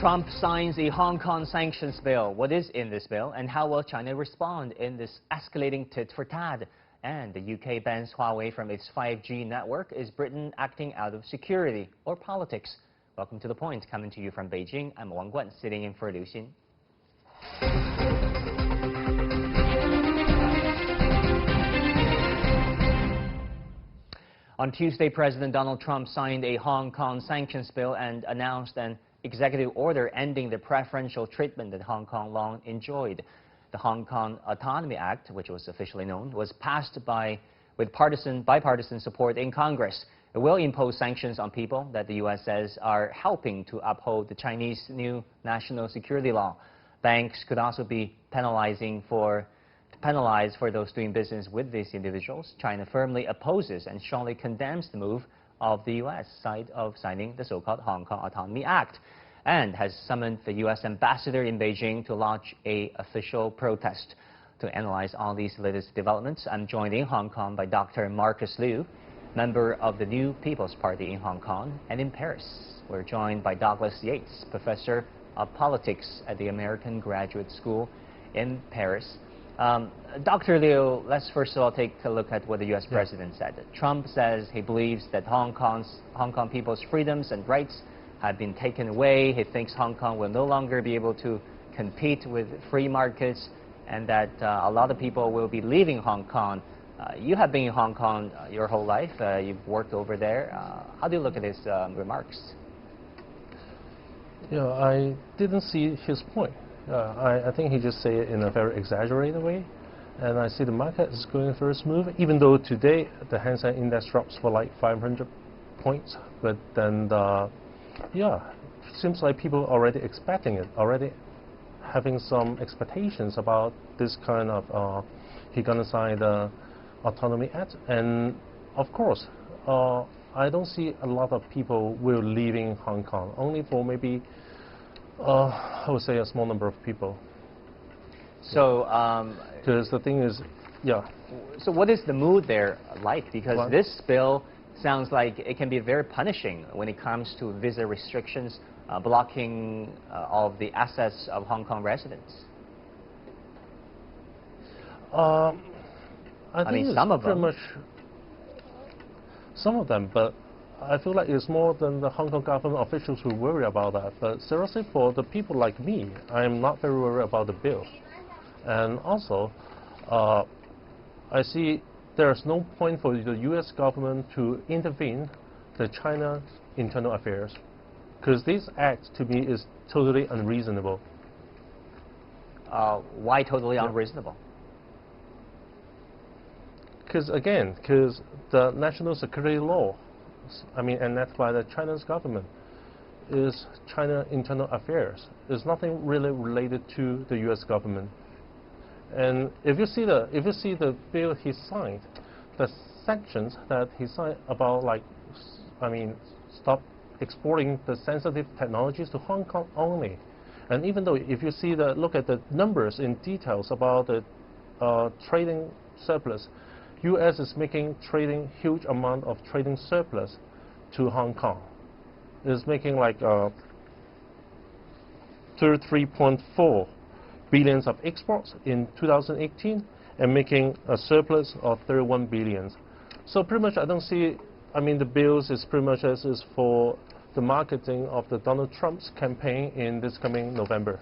Trump signs a Hong Kong sanctions bill. What is in this bill, and how will China respond in this escalating tit for tat? And the UK bans Huawei from its 5G network. Is Britain acting out of security or politics? Welcome to The Point, coming to you from Beijing. I'm Wang Guan, sitting in for Liu Xin. On Tuesday, President Donald Trump signed a Hong Kong sanctions bill and announced an executive order ending the preferential treatment that Hong Kong long enjoyed. The Hong Kong Autonomy Act, which was officially known, was passed with bipartisan support in Congress. It will impose sanctions on people that the U.S. says are helping to uphold the Chinese new national security law. Banks could also be penalized for those doing business with these individuals. China firmly opposes and strongly condemns the move of the U.S. side of signing the so-called Hong Kong Autonomy Act, and has summoned the U.S. ambassador in Beijing to launch an official protest. To analyze all these latest developments, I'm joined in Hong Kong by Dr. Marcus Liu, member of the New People's Party in Hong Kong, and in Paris, we're joined by Douglas Yates, professor of politics at the American Graduate School in Paris. Dr. Liu, let's first of all take a look at what the U.S. president said. Trump says he believes that Hong Kong people's freedoms and rights have been taken away. He thinks Hong Kong will no longer be able to compete with free markets, and that a lot of people will be leaving Hong Kong. You have been in Hong Kong your whole life. You've worked over there. How do you look at his remarks? Yeah, I didn't see his point. I think he just said it in a very exaggerated way, and I see the market is going very smooth, even though today the Hang Seng Index drops for like 500 points, but then yeah, it seems like people are already expecting it, already having some expectations about this kind of he gonna sign the Autonomy Act, and of course I don't see a lot of people will leaving Hong Kong, only for maybe I would say a small number of people. So, because the thing is, yeah. So what is the mood there like? Because this bill sounds like it can be very punishing when it comes to visa restrictions, blocking of the assets of Hong Kong residents. I mean, some of them. Some of them, but I feel like it's more than the Hong Kong government officials who worry about that. But seriously, for the people like me, I am not very worried about the bill. And also, I see there's no point for the U.S. government to intervene the China's internal affairs, because this act to me is totally unreasonable. Why totally unreasonable? Because the national security law, I mean, enacted by the Chinese government, is China internal affairs. There's nothing really related to the U.S. government. And if you see the bill he signed, the sanctions that he signed about, like, I mean, stop exporting the sensitive technologies to Hong Kong only. And even though if you see look at the numbers in details about the trading surplus, U.S. is making huge amount of trading surplus to Hong Kong. It's making like 33.4 billions of exports in 2018 and making a surplus of 31 billions. So pretty much I don't see, I mean, the bills is pretty much as is for the marketing of the Donald Trump's campaign in this coming November.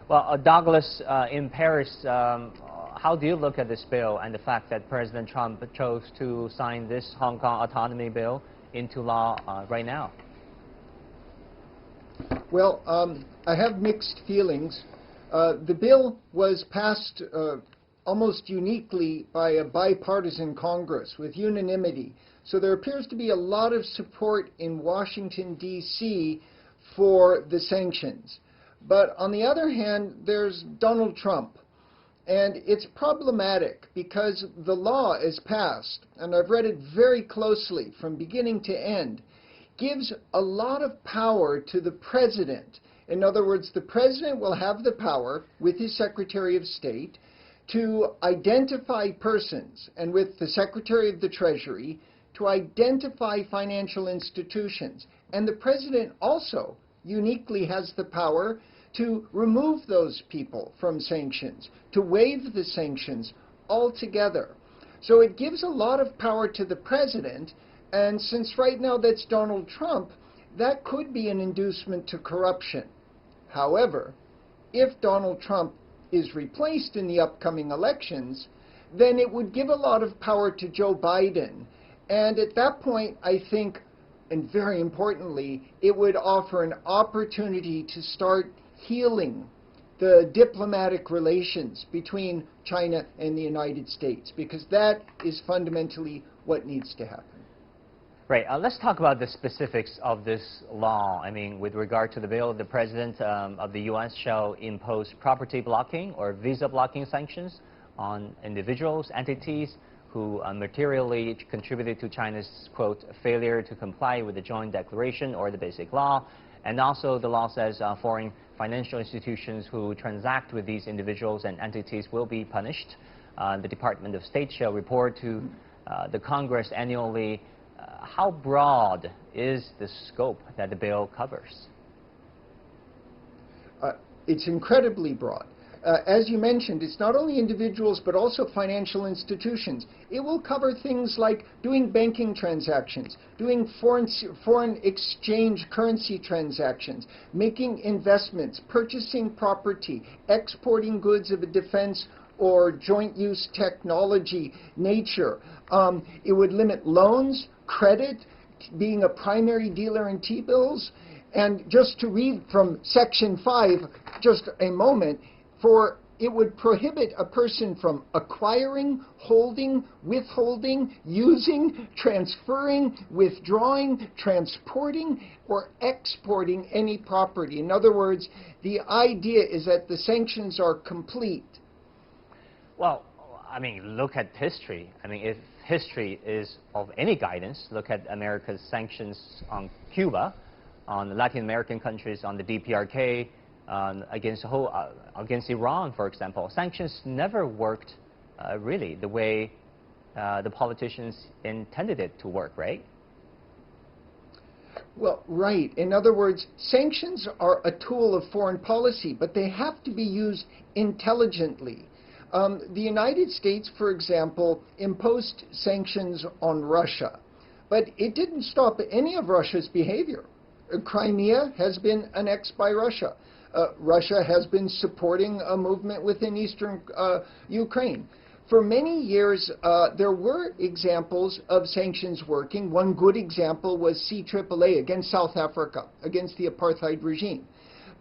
Well, Douglas, in Paris, how do you look at this bill and the fact that President Trump chose to sign this Hong Kong autonomy bill into law right now? Well, I have mixed feelings. The bill was passed almost uniquely by a bipartisan Congress with unanimity. So there appears to be a lot of support in Washington, D.C. for the sanctions. But on the other hand, there's Donald Trump. And it's problematic because the law is passed, and I've read it very closely from beginning to end, gives a lot of power to the president. In other words, the president will have the power, with his Secretary of State, to identify persons, and with the Secretary of the Treasury, to identify financial institutions. And the president also uniquely has the power to remove those people from sanctions, to waive the sanctions altogether. So it gives a lot of power to the president, and since right now that's Donald Trump, that could be an inducement to corruption. However, if Donald Trump is replaced in the upcoming elections, then it would give a lot of power to Joe Biden. And at that point, I think, and very importantly, it would offer an opportunity to start healing the diplomatic relations between China and the United States, because that is fundamentally what needs to happen. Right. Let's talk about the specifics of this law. I mean, with regard to the bill, the President of the U.S. shall impose property blocking or visa blocking sanctions on individuals, entities who materially contributed to China's, quote, failure to comply with the joint declaration or the basic law. And also the law says foreign financial institutions who transact with these individuals and entities will be punished. The Department of State shall report to the Congress annually. How broad is the scope that the bill covers? It's incredibly broad. As you mentioned, it's not only individuals but also financial institutions. It will cover things like doing banking transactions, doing foreign exchange currency transactions, making investments, purchasing property, exporting goods of a defense or joint use technology nature. It would limit loans, credit, being a primary dealer in T-bills. And just to read from Section 5, just a moment, it would prohibit a person from acquiring, holding, withholding, using, transferring, withdrawing, transporting, or exporting any property. In other words, the idea is that the sanctions are complete. Well, I mean, look at history. I mean, if history is of any guidance, look at America's sanctions on Cuba, on the Latin American countries, on the DPRK, against Iran, for example. Sanctions never worked really the way the politicians intended it to work, right? Well, right. In other words, sanctions are a tool of foreign policy, but they have to be used intelligently. The United States, for example, imposed sanctions on Russia, but it didn't stop any of Russia's behavior. Crimea has been annexed by Russia. Russia has been supporting a movement within eastern Ukraine. For many years, there were examples of sanctions working. One good example was CAAA against South Africa, against the apartheid regime.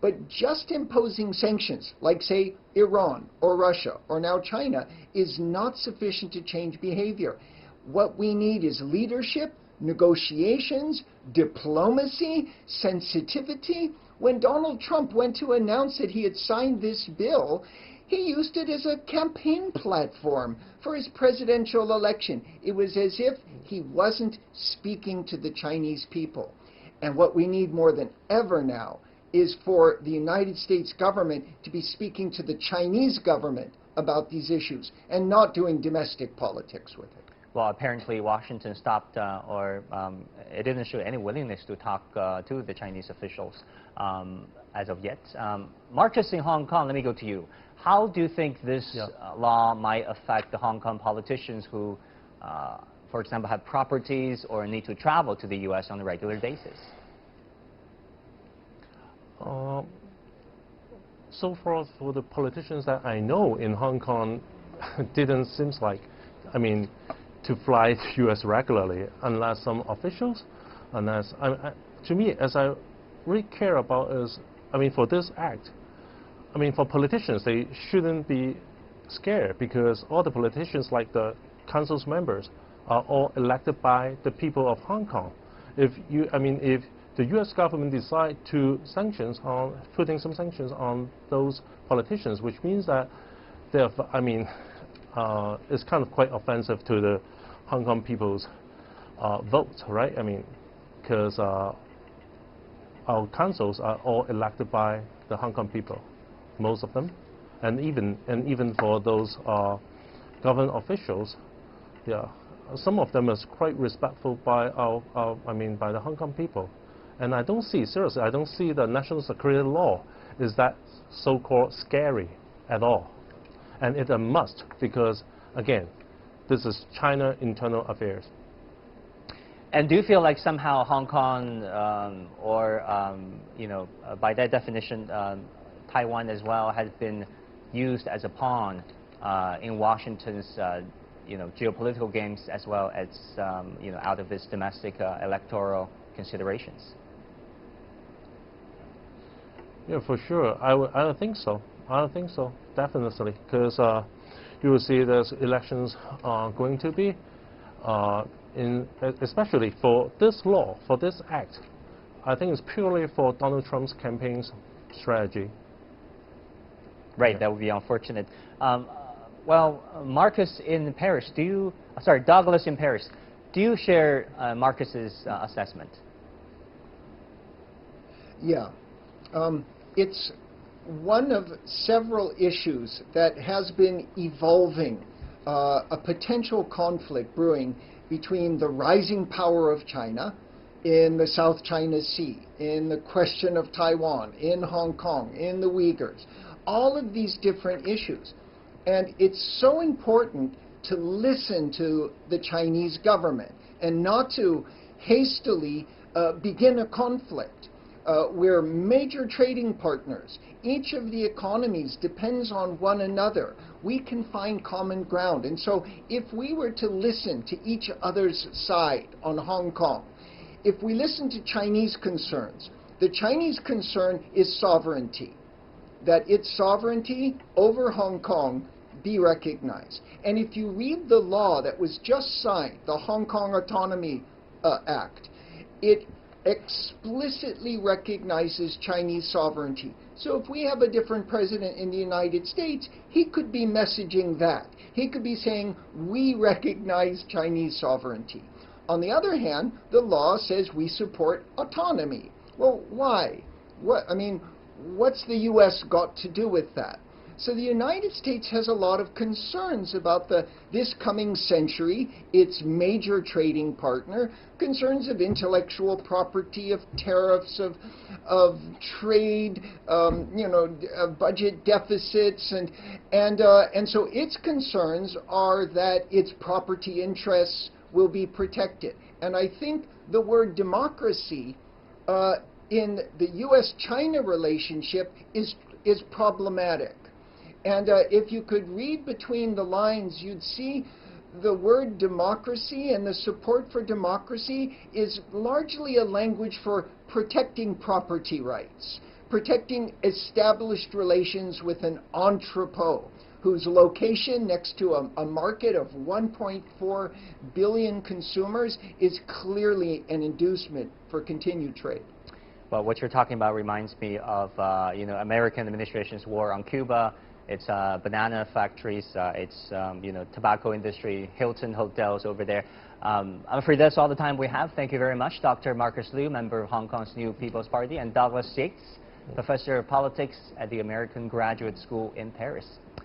But just imposing sanctions, like, say, Iran or Russia or now China, is not sufficient to change behavior. What we need is leadership, negotiations, diplomacy, sensitivity. When Donald Trump went to announce that he had signed this bill, he used it as a campaign platform for his presidential election. It was as if he wasn't speaking to the Chinese people. And what we need more than ever now is for the United States government to be speaking to the Chinese government about these issues and not doing domestic politics with it. Well, apparently Washington stopped it didn't show any willingness to talk to the Chinese officials as of yet. Marcus in Hong Kong, let me go to you. How do you think this law might affect the Hong Kong politicians who, for example, have properties or need to travel to the U.S. on a regular basis? So far, for the politicians that I know in Hong Kong, didn't seem like, I mean, to fly to U.S. regularly, unless some officials, to me, as I really care about is, I mean, for this act, I mean, for politicians, they shouldn't be scared because all the politicians, like the council's members, are all elected by the people of Hong Kong. If the U.S. government decide to putting some sanctions on those politicians, which means that they're, it's kind of quite offensive to the Hong Kong people's vote, right? I mean, because our councils are all elected by the Hong Kong people, most of them, and even for those government officials, some of them is quite respectful by by the Hong Kong people. And I don't see, seriously, I don't see the national security law is that so-called scary at all. And it's a must because, again, this is China internal affairs. And do you feel like somehow Hong Kong, by that definition, Taiwan as well has been used as a pawn in Washington's, geopolitical games as well as, out of its domestic electoral considerations? Yeah, for sure. I don't think so. I don't think so, definitely, because you will see there's elections going to be, especially for this law, for this act. I think it's purely for Donald Trump's campaign's strategy. Right, yeah. That would be unfortunate. Marcus in Paris, Douglas in Paris, do you share Marcus's assessment? Yeah. It's one of several issues that has been evolving, a potential conflict brewing between the rising power of China in the South China Sea, in the question of Taiwan, in Hong Kong, in the Uyghurs, all of these different issues. And it's so important to listen to the Chinese government and not to hastily begin a conflict. We're major trading partners. Each of the economies depends on one another. We can find common ground. And so if we were to listen to each other's side on Hong Kong, if we listen to Chinese concerns, the Chinese concern is sovereignty, that its sovereignty over Hong Kong be recognized. And if you read the law that was just signed, the Hong Kong Autonomy Act, it explicitly recognizes Chinese sovereignty. So if we have a different president in the United States, he could be messaging that. He could be saying, we recognize Chinese sovereignty. On the other hand, the law says we support autonomy. Well, why? What's the U.S. got to do with that? So the United States has a lot of concerns about this coming century, its major trading partner, concerns of intellectual property, of tariffs, of trade, budget deficits, and so its concerns are that its property interests will be protected. And I think the word democracy in the U.S.-China relationship is problematic. And if you could read between the lines, you'd see the word democracy and the support for democracy is largely a language for protecting property rights, protecting established relations with an entrepot whose location next to a market of 1.4 billion consumers is clearly an inducement for continued trade. Well, what you're talking about reminds me of American administration's war on Cuba. It's banana factories, it's tobacco industry, Hilton hotels over there. I'm afraid that's all the time we have. Thank you very much, Dr. Marcus Liu, member of Hong Kong's New People's Party, and Douglas Yates, professor of politics at the American Graduate School in Paris.